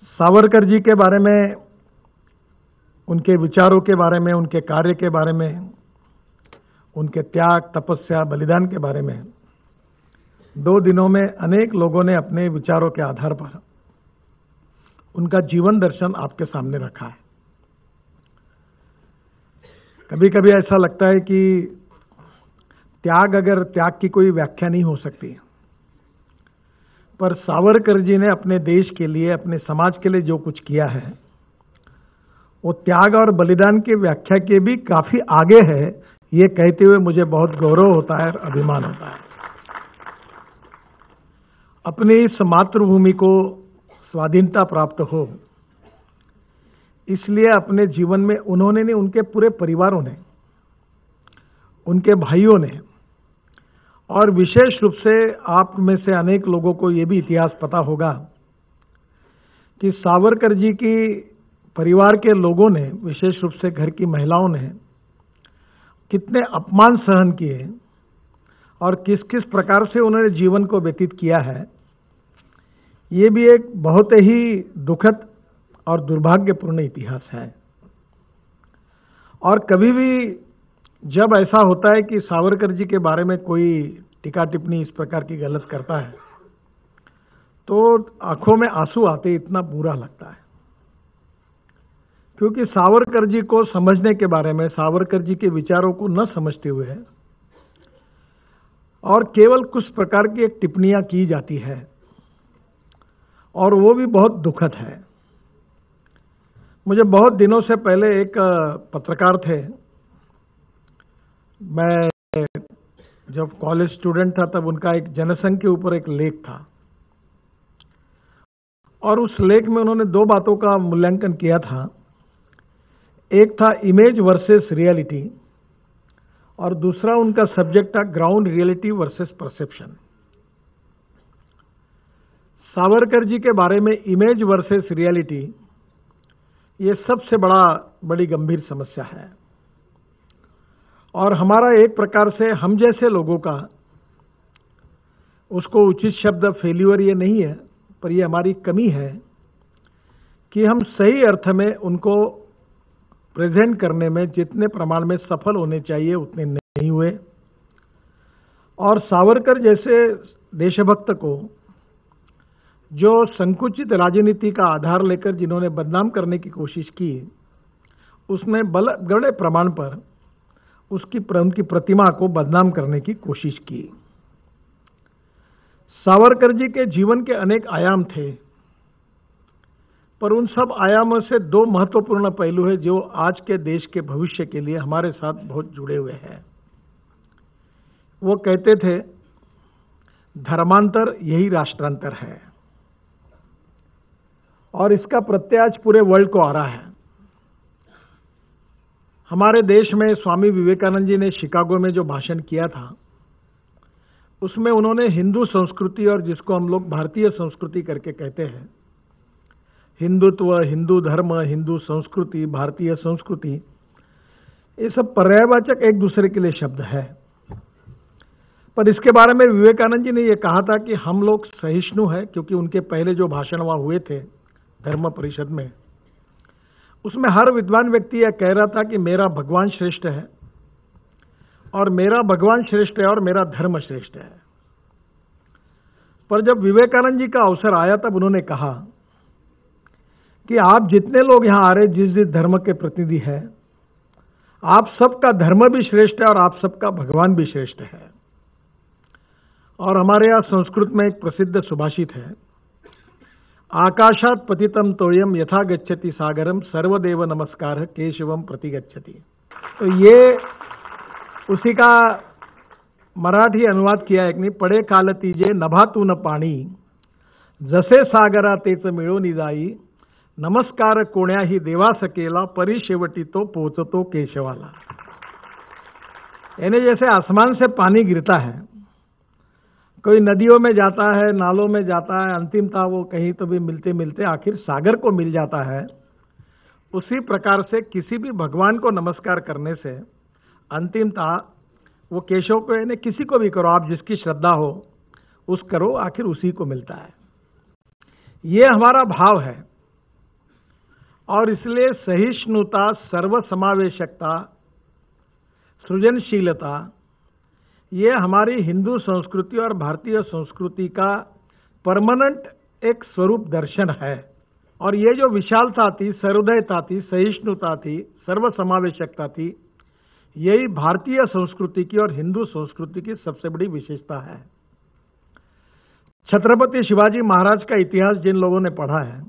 सावरकर जी के बारे में, उनके विचारों के बारे में, उनके कार्य के बारे में, उनके त्याग, तपस्या, बलिदान के बारे में 2 दिनों में अनेक लोगों ने अपने विचारों के आधार पर उनका जीवन दर्शन आपके सामने रखा है। कभी कभी ऐसा लगता है कि त्याग की कोई व्याख्या नहीं हो सकती, पर सावरकर जी ने अपने देश के लिए, अपने समाज के लिए जो कुछ किया है वो त्याग और बलिदान की व्याख्या के भी काफी आगे है। ये कहते हुए मुझे बहुत गौरव होता है और अभिमान होता है। अपनी इस मातृभूमि को स्वाधीनता प्राप्त हो, इसलिए अपने जीवन में उन्होंने नहीं, उनके पूरे परिवारों ने, उनके भाइयों ने, और विशेष रूप से आप में से अनेक लोगों को यह भी इतिहास पता होगा कि सावरकर जी की परिवार के लोगों ने, विशेष रूप से घर की महिलाओं ने कितने अपमान सहन किए और किस किस प्रकार से उन्होंने जीवन को व्यतीत किया है। ये भी एक बहुत ही दुखद और दुर्भाग्यपूर्ण इतिहास है। और कभी भी जब ऐसा होता है कि सावरकर जी के बारे में कोई टीका टिप्पणी इस प्रकार की गलत करता है तो आंखों में आंसू आते, इतना बुरा लगता है। क्योंकि सावरकर जी को समझने के बारे में, सावरकर जी के विचारों को न समझते हुए और केवल कुछ प्रकार की एक टिप्पणियां की जाती है, और वो भी बहुत दुखद है। मुझे बहुत दिनों से पहले एक पत्रकार थे, मैं जब कॉलेज स्टूडेंट था तब उनका एक जनसंघ के ऊपर एक लेख था, और उस लेख में उन्होंने 2 बातों का मूल्यांकन किया था। एक था इमेज वर्सेस रियलिटी, और दूसरा उनका सब्जेक्ट था ground reality versus perception. Savarkar ji के बारे में इमेज वर्सेस रियलिटी, ये सबसे बड़ी गंभीर समस्या है, और हमारा एक प्रकार से हम जैसे लोगों का, उसको उचित शब्द फेल्यूर ये नहीं है, पर ये हमारी कमी है कि हम सही अर्थ में उनको प्रेजेंट करने में जितने प्रमाण में सफल होने चाहिए उतने नहीं हुए। और सावरकर जैसे देशभक्त को, जो संकुचित राजनीति का आधार लेकर जिन्होंने बदनाम करने की कोशिश की, उसने बड़े प्रमाण पर उनकी प्रतिमा को बदनाम करने की कोशिश की। सावरकर जी के जीवन के अनेक आयाम थे, पर उन सब आयामों से 2 महत्वपूर्ण पहलू है जो आज के देश के भविष्य के लिए हमारे साथ बहुत जुड़े हुए हैं। वो कहते थे, धर्मांतर यही राष्ट्रांतर है, और इसका प्रत्यय आज पूरे वर्ल्ड को आ रहा है। हमारे देश में स्वामी विवेकानंद जी ने शिकागो में जो भाषण किया था, उसमें उन्होंने हिंदू संस्कृति, और जिसको हम लोग भारतीय संस्कृति करके कहते हैं, हिंदुत्व, हिंदू धर्म, हिंदू संस्कृति, भारतीय संस्कृति, ये सब पर्यायवाचक एक दूसरे के लिए शब्द है। पर इसके बारे में विवेकानंद जी ने यह कहा था कि हम लोग सहिष्णु हैं, क्योंकि उनके पहले जो भाषण वहां हुए थे धर्म परिषद में, उसमें हर विद्वान व्यक्ति यह कह रहा था कि मेरा भगवान श्रेष्ठ है, और मेरा भगवान श्रेष्ठ है, और मेरा धर्म श्रेष्ठ है। पर जब विवेकानंद जी का अवसर आया तब उन्होंने कहा कि आप जितने लोग यहां आ रहे, जिस धर्म के प्रतिनिधि हैं, आप सबका धर्म भी श्रेष्ठ है और आप सबका भगवान भी श्रेष्ठ है। और हमारे यहां संस्कृत में एक प्रसिद्ध सुभाषित है, आकाशात पतितम तोयम यथा गच्छति सागरम सर्वदेव नमस्कार केशवम प्रति गच्छति। तो ये उसी का मराठी अनुवाद किया एक, नहीं पडे काल तीजे नभातून पाणी, जसे सागरा तेच मिळून जाई, नमस्कार कोण्याही देवास केला, परी शेवटी तो पोचतो केशवाला। यानी जैसे आसमान से पानी गिरता है, कोई नदियों में जाता है, नालों में जाता है, अंतिमतः वो कहीं तो भी मिलते मिलते आखिर सागर को मिल जाता है, उसी प्रकार से किसी भी भगवान को नमस्कार करने से अंतिमतः वो केशव को, यानी किसी को भी करो, आप जिसकी श्रद्धा हो उस करो, आखिर उसी को मिलता है। ये हमारा भाव है। और इसलिए सहिष्णुता, सर्वसमावेशकता, सृजनशीलता, ये हमारी हिंदू संस्कृति और भारतीय संस्कृति का परमानेंट एक स्वरूप दर्शन है। और ये जो विशालता थी, सहृदयता थी, सहिष्णुता थी, सर्वसमावेशकता थी, यही भारतीय संस्कृति की और हिंदू संस्कृति की सबसे बड़ी विशेषता है। छत्रपति शिवाजी महाराज का इतिहास जिन लोगों ने पढ़ा है,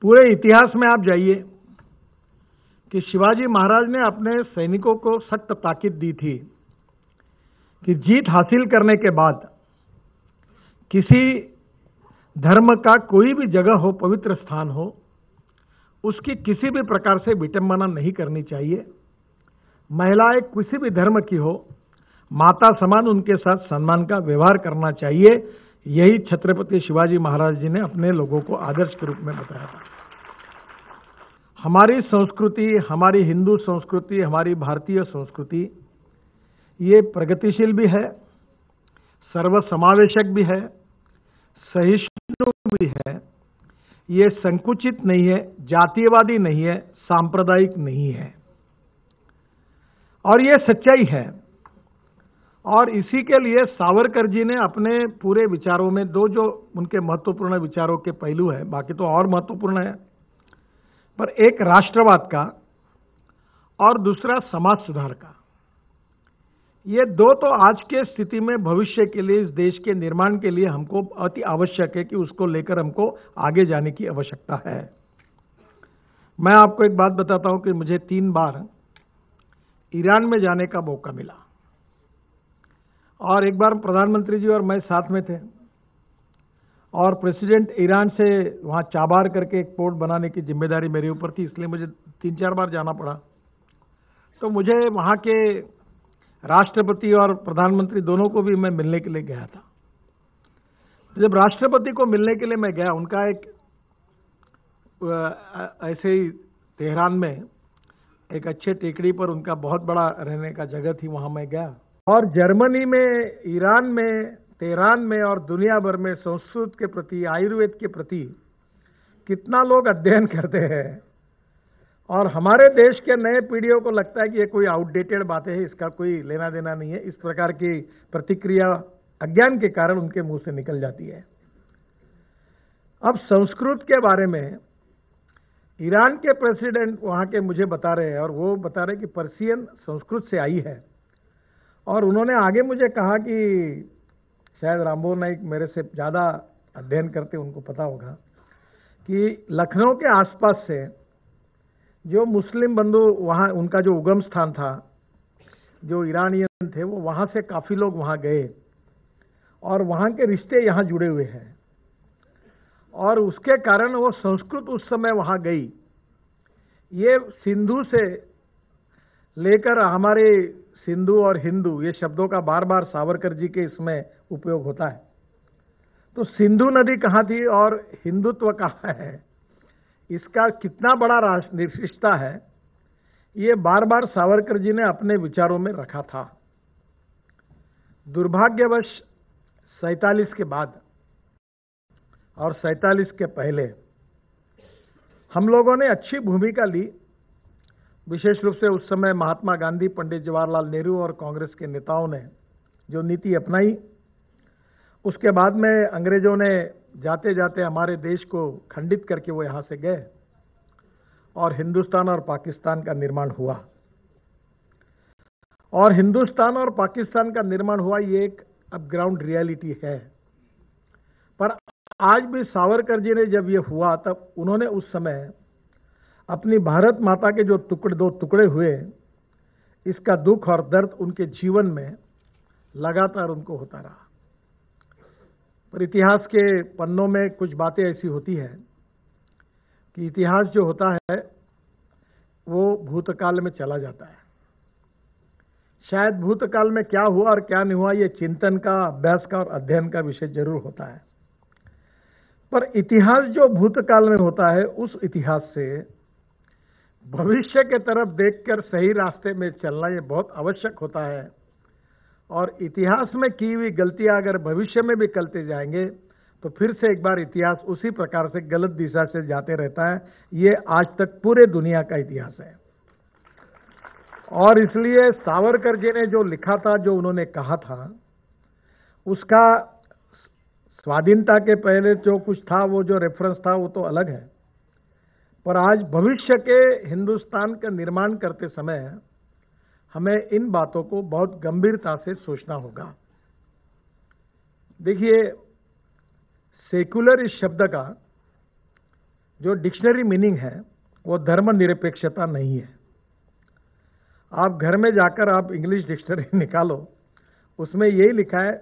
पूरे इतिहास में आप जाइए कि शिवाजी महाराज ने अपने सैनिकों को सख्त ताकीद दी थी कि जीत हासिल करने के बाद किसी धर्म का कोई भी जगह हो, पवित्र स्थान हो, उसकी किसी भी प्रकार से विटंबना नहीं करनी चाहिए। महिलाएं किसी भी धर्म की हो, माता समान उनके साथ सम्मान का व्यवहार करना चाहिए। यही छत्रपति शिवाजी महाराज जी ने अपने लोगों को आदर्श के रूप में बताया था। हमारी संस्कृति, हमारी हिंदू संस्कृति, हमारी भारतीय संस्कृति ये प्रगतिशील भी है, सर्वसमावेशक भी है, सहिष्णु भी है, ये संकुचित नहीं है, जातीयवादी नहीं है, सांप्रदायिक नहीं है, और ये सच्चाई है। और इसी के लिए सावरकर जी ने अपने पूरे विचारों में दो जो उनके महत्वपूर्ण विचारों के पहलू है, बाकी तो और महत्वपूर्ण है, पर एक राष्ट्रवाद का और दूसरा समाज सुधार का, ये दो तो आज के स्थिति में भविष्य के लिए, इस देश के निर्माण के लिए हमको अति आवश्यक है कि उसको लेकर हमको आगे जाने की आवश्यकता है। मैं आपको एक बात बताता हूं कि मुझे 3 बार ईरान में जाने का मौका मिला, और एक बार प्रधानमंत्री जी और मैं साथ में थे, और प्रेसिडेंट ईरान से वहां चाबार करके एक पोर्ट बनाने की जिम्मेदारी मेरे ऊपर थी, इसलिए मुझे 3-4 बार जाना पड़ा। तो मुझे वहां के राष्ट्रपति और प्रधानमंत्री दोनों को भी मैं मिलने के लिए गया था। जब राष्ट्रपति को मिलने के लिए मैं गया, उनका एक ऐसे ही तेहरान में एक अच्छे टेकड़ी पर उनका बहुत बड़ा रहने का जगह थी, वहां मैं गया। और जर्मनी में, ईरान में, तेहरान में और दुनिया भर में संस्कृत के प्रति, आयुर्वेद के प्रति कितना लोग अध्ययन करते हैं, और हमारे देश के नए पीढ़ियों को लगता है कि ये कोई आउटडेटेड बातें हैं, इसका कोई लेना देना नहीं है। इस प्रकार की प्रतिक्रिया अज्ञान के कारण उनके मुंह से निकल जाती है। अब संस्कृत के बारे में ईरान के प्रेसिडेंट वहां के मुझे बता रहे हैं, और वो बता रहे कि पर्शियन संस्कृत से आई है। और उन्होंने आगे मुझे कहा कि शायद रामबोर नाइक मेरे से ज़्यादा अध्ययन करते, उनको पता होगा कि लखनऊ के आसपास से जो मुस्लिम बंधु, वहाँ उनका जो उगम स्थान था, जो ईरानियन थे, वो वहाँ से काफ़ी लोग वहाँ गए, और वहाँ के रिश्ते यहाँ जुड़े हुए हैं, और उसके कारण वो संस्कृत उस समय वहाँ गई। ये सिंधु से लेकर हमारे सिंधु और हिंदू, ये शब्दों का बार बार सावरकर जी के इसमें उपयोग होता है। तो सिंधु नदी कहाँ थी और हिंदुत्व कहाँ है, इसका कितना बड़ा रिश्ता है, ये बार बार सावरकर जी ने अपने विचारों में रखा था। दुर्भाग्यवश 47 के बाद और 47 के पहले हम लोगों ने अच्छी भूमिका ली, विशेष रूप से उस समय महात्मा गांधी, पंडित जवाहरलाल नेहरू और कांग्रेस के नेताओं ने जो नीति अपनाई, उसके बाद में अंग्रेजों ने जाते जाते हमारे देश को खंडित करके वो यहाँ से गए, और हिंदुस्तान और पाकिस्तान का निर्माण हुआ। और हिंदुस्तान और पाकिस्तान का निर्माण हुआ, ये एक अब ग्राउंड रियलिटी है। पर आज भी सावरकर जी ने जब ये हुआ, तब उन्होंने उस समय अपनी भारत माता के जो दो टुकड़े हुए, इसका दुख और दर्द उनके जीवन में लगातार उनको होता रहा। पर इतिहास के पन्नों में कुछ बातें ऐसी होती हैं कि इतिहास जो होता है वो भूतकाल में चला जाता है। शायद भूतकाल में क्या हुआ और क्या नहीं हुआ, ये चिंतन का, अभ्यास का और अध्ययन का विषय जरूर होता है। पर इतिहास जो भूतकाल में होता है, उस इतिहास से भविष्य के तरफ देखकर सही रास्ते में चलना ये बहुत आवश्यक होता है। और इतिहास में की हुई गलतियां अगर भविष्य में भी करते जाएंगे तो फिर से एक बार इतिहास उसी प्रकार से गलत दिशा से जाते रहता है। ये आज तक पूरे दुनिया का इतिहास है। और इसलिए सावरकर जी ने जो लिखा था, जो उन्होंने कहा था, उसका स्वाधीनता के पहले जो कुछ था, वो जो रेफरेंस था, वो तो अलग है। पर आज भविष्य के हिंदुस्तान का निर्माण करते समय हमें इन बातों को बहुत गंभीरता से सोचना होगा। देखिए, सेक्युलर इस शब्द का जो डिक्शनरी मीनिंग है वो धर्मनिरपेक्षता नहीं है। आप घर में जाकर आप इंग्लिश डिक्शनरी निकालो, उसमें यही लिखा है,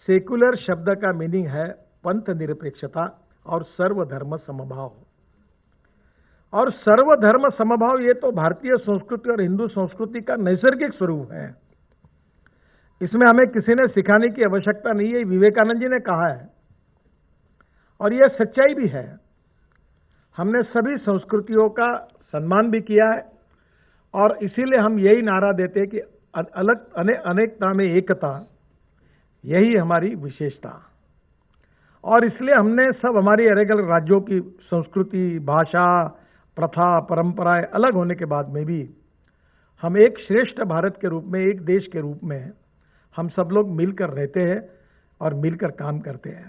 सेक्युलर शब्द का मीनिंग है पंथ निरपेक्षता और सर्वधर्म समभाव। और सर्वधर्म समभाव ये तो भारतीय संस्कृति और हिंदू संस्कृति का नैसर्गिक स्वरूप है। इसमें हमें किसी ने सिखाने की आवश्यकता नहीं है, विवेकानंद जी ने कहा है और यह सच्चाई भी है। हमने सभी संस्कृतियों का सम्मान भी किया है और इसीलिए हम यही नारा देते हैं कि अनेकता में एकता, यही हमारी विशेषता। और इसलिए हमने सब हमारी अलग अलग राज्यों की संस्कृति, भाषा, प्रथा, परंपराएं अलग होने के बाद में भी हम एक श्रेष्ठ भारत के रूप में, एक देश के रूप में हम सब लोग मिलकर रहते हैं और मिलकर काम करते हैं।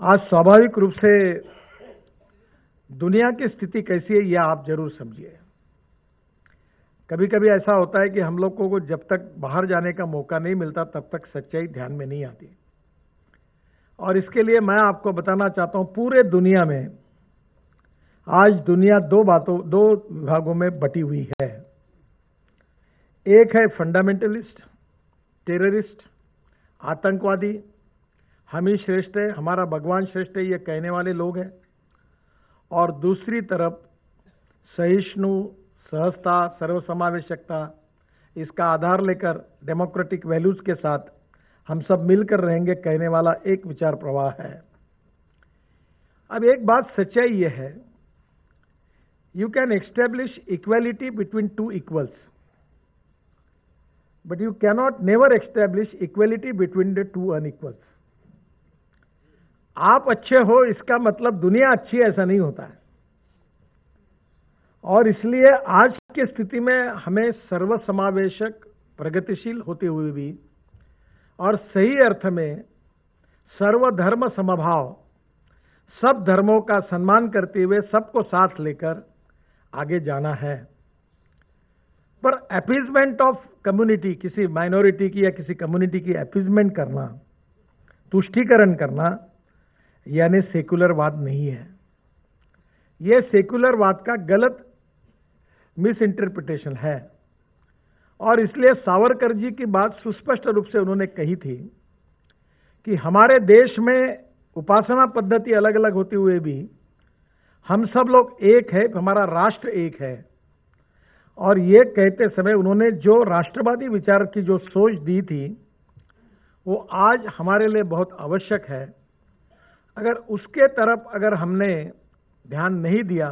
आज स्वाभाविक रूप से दुनिया की स्थिति कैसी है यह आप जरूर समझिए। कभी कभी ऐसा होता है कि हम लोगों को जब तक बाहर जाने का मौका नहीं मिलता तब तक सच्चाई ध्यान में नहीं आती। और इसके लिए मैं आपको बताना चाहता हूं, पूरे दुनिया में आज दुनिया दो विभागों में बटी हुई है। एक है फंडामेंटलिस्ट, टेररिस्ट, आतंकवादी, हम ही श्रेष्ठ है, हमारा भगवान श्रेष्ठ है, ये कहने वाले लोग हैं। और दूसरी तरफ सहिष्णु, सहजता, सर्वसमावेशकता, इसका आधार लेकर डेमोक्रेटिक वैल्यूज के साथ हम सब मिलकर रहेंगे कहने वाला एक विचार प्रवाह है। अब एक बात सच्चाई यह है, you can establish equality between two equals, but you cannot never establish equality between the two unequals. आप अच्छे हो इसका मतलब दुनिया अच्छी है ऐसा नहीं होता है। और इसलिए आज की स्थिति में हमें सर्वसमावेशक, प्रगतिशील होते हुए भी और सही अर्थ में सर्वधर्म समभाव, सब धर्मों का सम्मान करते हुए सबको साथ लेकर आगे जाना है। पर अपीजमेंट ऑफ कम्युनिटी, किसी माइनॉरिटी की या किसी कम्युनिटी की अपीजमेंट करना, तुष्टीकरण करना, यानी सेकुलरवाद नहीं है। यह सेकुलरवाद का गलत मिस इंटरप्रिटेशन है। और इसलिए सावरकर जी की बात सुस्पष्ट रूप से उन्होंने कही थी कि हमारे देश में उपासना पद्धति अलग अलग होते हुए भी हम सब लोग एक है, हमारा राष्ट्र एक है। और ये कहते समय उन्होंने जो राष्ट्रवादी विचार की जो सोच दी थी वो आज हमारे लिए बहुत आवश्यक है। अगर उसके तरफ अगर हमने ध्यान नहीं दिया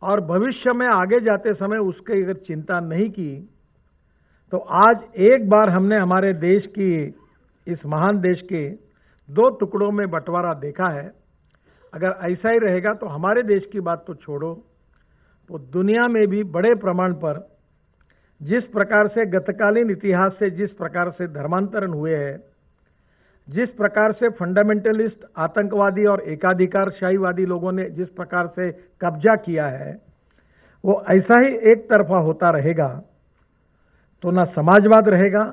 और भविष्य में आगे जाते समय उसकी अगर चिंता नहीं की तो आज एक बार हमने हमारे देश की, इस महान देश के दो टुकड़ों में बंटवारा देखा है। अगर ऐसा ही रहेगा तो हमारे देश की बात तो छोड़ो, तो दुनिया में भी बड़े प्रमाण पर जिस प्रकार से गतकालीन इतिहास से जिस प्रकार से धर्मांतरण हुए हैं, जिस प्रकार से फंडामेंटलिस्ट, आतंकवादी और एकाधिकारशाहीवादी लोगों ने जिस प्रकार से कब्जा किया है, वो ऐसा ही एक तरफा होता रहेगा तो ना समाजवाद रहेगा,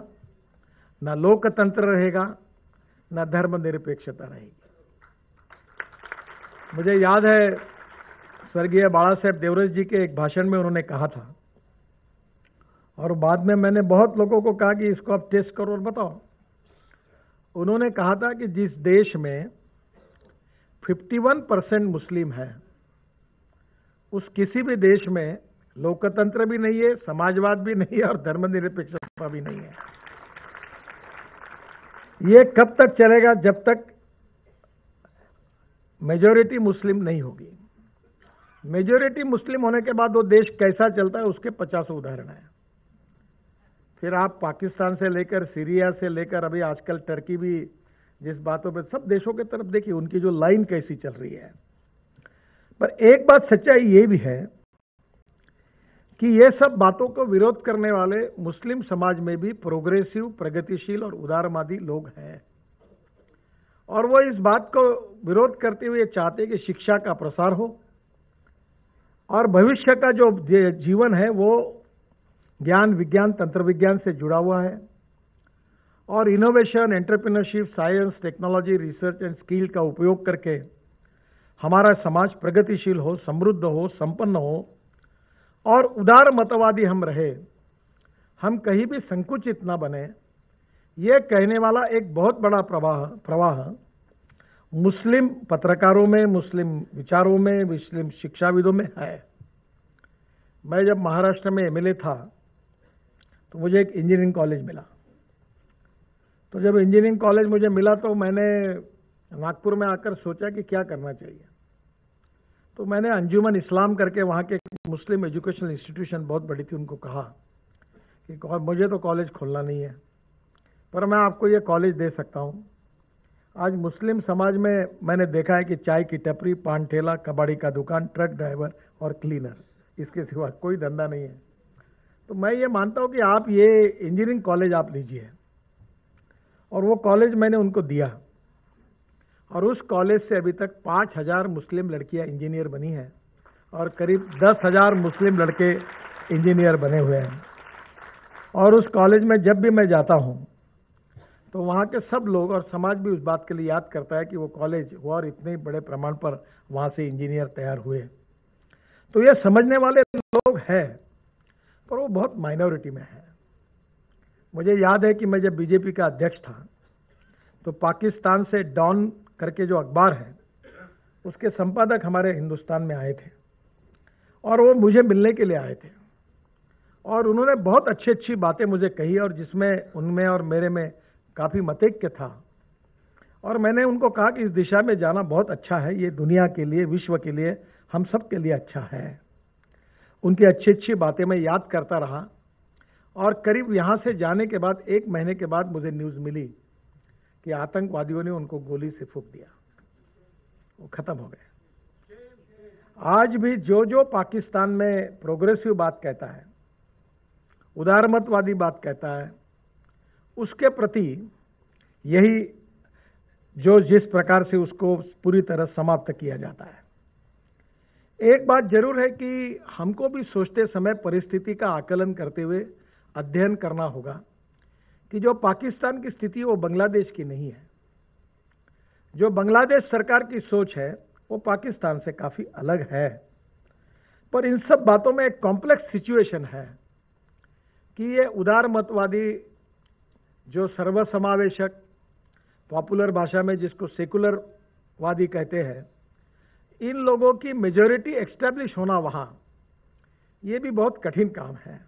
ना लोकतंत्र रहेगा, ना धर्मनिरपेक्षता रहेगी। मुझे याद है स्वर्गीय बाला साहेब देवरस जी के एक भाषण में उन्होंने कहा था, और बाद में मैंने बहुत लोगों को कहा कि इसको आप टेस्ट करो और बताओ। उन्होंने कहा था कि जिस देश में 51% मुस्लिम है, उस किसी भी देश में लोकतंत्र भी नहीं है, समाजवाद भी नहीं है और धर्मनिरपेक्षता भी नहीं है। ये कब तक चलेगा? जब तक मेजॉरिटी मुस्लिम नहीं होगी। मेजॉरिटी मुस्लिम होने के बाद वो देश कैसा चलता है उसके 50 उदाहरण हैं। फिर आप पाकिस्तान से लेकर, सीरिया से लेकर, अभी आजकल टर्की भी जिस बातों पे सब देशों के तरफ देखिए उनकी जो लाइन कैसी चल रही है। पर एक बात सच्चाई ये भी है कि ये सब बातों को विरोध करने वाले मुस्लिम समाज में भी प्रोग्रेसिव, प्रगतिशील और उदारवादी लोग हैं, और वो इस बात को विरोध करते हुए चाहते हैं कि शिक्षा का प्रसार हो और भविष्य का जो जीवन है वो ज्ञान, विज्ञान, तंत्र विज्ञान से जुड़ा हुआ है, और innovation, entrepreneurship, science, technology, research and skill का उपयोग करके हमारा समाज प्रगतिशील हो, समृद्ध हो, संपन्न हो और उदार मतवादी हम रहे, हम कहीं भी संकुचित न बने, ये कहने वाला एक बहुत बड़ा प्रवाह मुस्लिम पत्रकारों में, मुस्लिम विचारों में, मुस्लिम शिक्षाविदों में है। मैं जब महाराष्ट्र में एमएलए था तो मुझे एक इंजीनियरिंग कॉलेज मिला। तो जब इंजीनियरिंग कॉलेज मुझे मिला तो मैंने नागपुर में आकर सोचा कि क्या करना चाहिए। तो मैंने अंजुमन इस्लाम करके वहाँ के मुस्लिम एजुकेशनल इंस्टीट्यूशन बहुत बड़ी थी, उनको कहा कि मुझे तो कॉलेज खोलना नहीं है, पर मैं आपको ये कॉलेज दे सकता हूँ। आज मुस्लिम समाज में मैंने देखा है कि चाय की टपरी, पान ठेला, कबाड़ी का दुकान, ट्रक ड्राइवर और क्लीनर, इसके सिवा कोई धंधा नहीं है। तो मैं ये मानता हूँ कि आप ये इंजीनियरिंग कॉलेज आप लीजिए, और वो कॉलेज मैंने उनको दिया, और उस कॉलेज से अभी तक 5,000 मुस्लिम लड़कियां इंजीनियर बनी हैं और करीब 10,000 मुस्लिम लड़के इंजीनियर बने हुए हैं। और उस कॉलेज में जब भी मैं जाता हूं तो वहां के सब लोग और समाज भी उस बात के लिए याद करता है कि वो कॉलेज हुआ और इतने बड़े प्रमाण पर वहां से इंजीनियर तैयार हुए। तो ये समझने वाले लोग हैं, पर वो बहुत माइनॉरिटी में है। मुझे याद है कि मैं जब बीजेपी का अध्यक्ष था तो पाकिस्तान से डॉन करके जो अखबार है उसके संपादक हमारे हिंदुस्तान में आए थे, और वो मुझे मिलने के लिए आए थे, और उन्होंने बहुत अच्छी अच्छी बातें मुझे कही, और जिसमें उनमें और मेरे में काफी मतैक्य था। और मैंने उनको कहा कि इस दिशा में जाना बहुत अच्छा है, ये दुनिया के लिए, विश्व के लिए, हम सब के लिए अच्छा है। उनकी अच्छी अच्छी बातें मैं याद करता रहा, और करीब यहां से जाने के बाद 1 महीने के बाद मुझे न्यूज मिली कि आतंकवादियों ने उनको गोली से फूंक दिया, वो खत्म हो गए। आज भी जो पाकिस्तान में प्रोग्रेसिव बात कहता है, उदारमतवादी बात कहता है, उसके प्रति यही जिस प्रकार से उसको पूरी तरह समाप्त किया जाता है। एक बात जरूर है कि हमको भी सोचते समय परिस्थिति का आकलन करते हुए अध्ययन करना होगा कि जो पाकिस्तान की स्थिति वो बांग्लादेश की नहीं है। जो बांग्लादेश सरकार की सोच है वो पाकिस्तान से काफी अलग है, पर इन सब बातों में एक कॉम्प्लेक्स सिचुएशन है कि ये उदार मतवादी, जो सर्वसमावेशक, पॉपुलर भाषा में जिसको सेकुलर वादी कहते हैं, इन लोगों की मेजॉरिटी एस्टैब्लिश होना वहां, ये भी बहुत कठिन काम है।